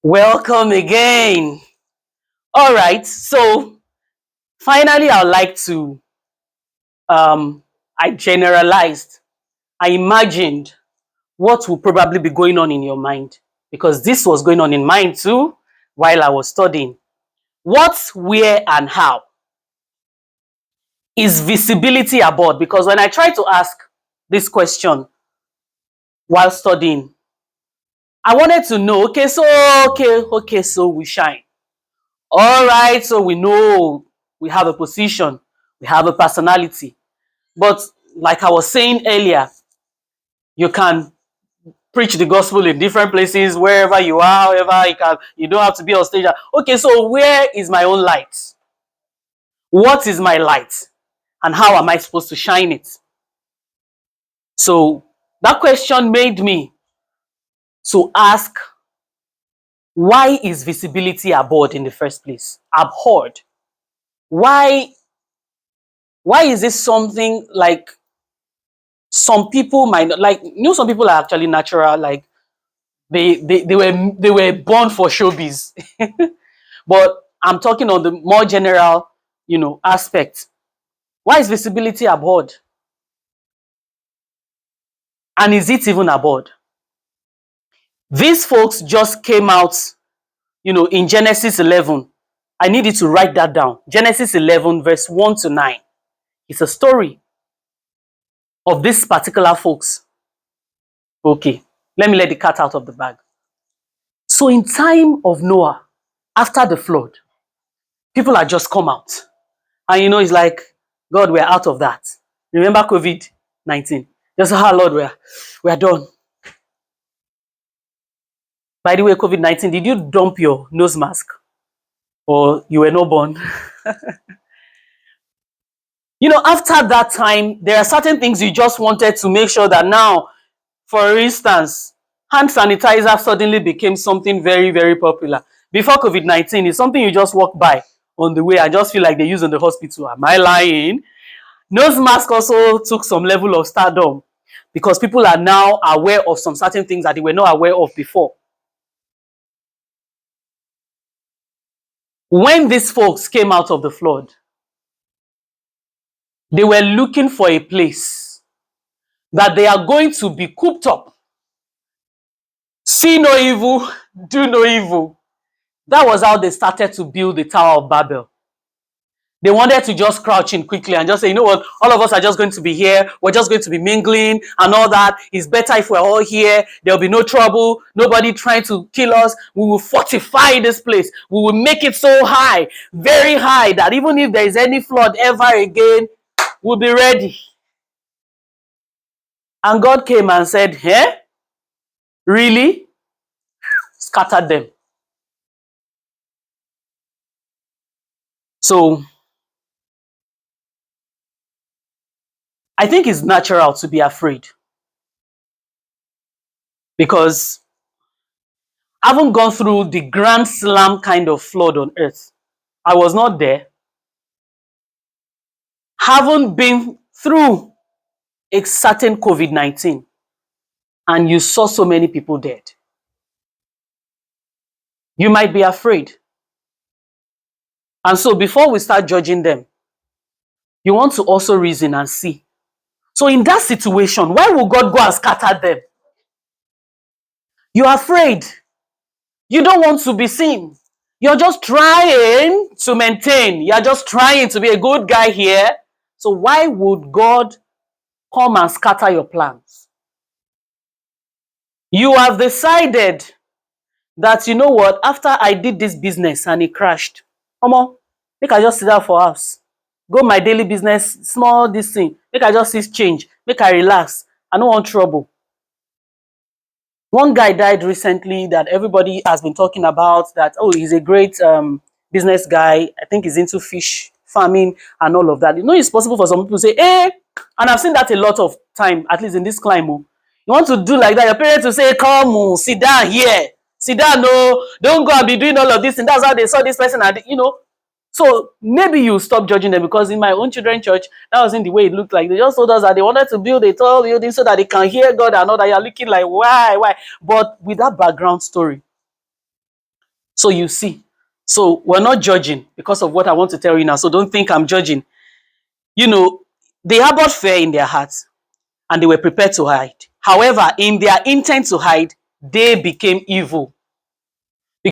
Welcome again. All right, so finally, I'd like to. Um, I generalized. I imagined what will probably be going on in your mind because this was going on in mine too while I was studying. What, where, and how is visibility abroad? Because when I tried to ask this question while studying, I wanted to know. So we shine. All right, so we know we have a position, we have a personality. But like I was saying earlier, you can preach the gospel in different places, wherever you are, however you don't have to be on stage. Okay, so where is my own light? What is my light? And how am I supposed to shine it? So that question made me to ask, why is visibility abhorred in the first place? Abhorred. Why why is this something like some people might not like? Some people are actually natural, like they were born for showbiz. But I'm talking on the more general, aspect. Why is visibility abhorred? And is it even abhorred? These folks just came out, in Genesis 11. I need you to write that down. Genesis 11, verse 1 to 9. It's a story of these particular folks. Okay, let me let the cat out of the bag. So in time of Noah, after the flood, people had just come out. And it's like, God, we're out of that. Remember COVID-19? Just Lord, we're done. By the way, COVID-19, did you dump your nose mask? Or you were not born? After that time, there are certain things you just wanted to make sure that now, for instance, hand sanitizer suddenly became something very, very popular. Before COVID-19, it's something you just walk by on the way. I just feel like they use in the hospital. Am I lying? Nose mask also took some level of stardom because people are now aware of some certain things that they were not aware of before. When these folks came out of the flood, they were looking for a place that they are going to be cooped up. See no evil, do no evil. That was how they started to build the Tower of Babel. They wanted to just crouch in quickly and just say, you know what, all of us are just going to be here. We're just going to be mingling and all that. It's better if we're all here. There'll be no trouble. Nobody trying to kill us. We will fortify this place. We will make it so high, very high, that even if there is any flood ever again, we'll be ready. And God came and said, really? Scattered them. So I think it's natural to be afraid because I haven't gone through the grand slam kind of flood on earth. I was not there. Haven't been through a certain COVID-19 and you saw so many people dead. You might be afraid. And so before we start judging them, you want to also reason and see. So in that situation, why will God go and scatter them? You're afraid. You don't want to be seen. You're just trying to maintain. You're just trying to be a good guy here. So why would God come and scatter your plans? You have decided that, you know what, after I did this business and it crashed, come on, make I just sit down for house. Go my daily business, small this thing. Make I just see change. Make I relax. I don't want trouble. One guy died recently that everybody has been talking about that, oh, he's a great business guy. I think he's into fish farming and all of that. It's possible for some people to say, and I've seen that a lot of time, at least in this climate. You want to do like that, your parents will say, come, sit down here. Sit down, no, don't go and be doing all of this. And that's how they saw this person, So maybe you stop judging them, because in my own children's church, that wasn't the way it looked like. They just told us that they wanted to build a tall building so that they can hear God and all that. You're looking like, why? But with that background story, So you see, so we're not judging because of what I want to tell you now. So don't think I'm judging. You know, they harbored fear in their hearts and they were prepared to hide. However, in their intent to hide, they became evil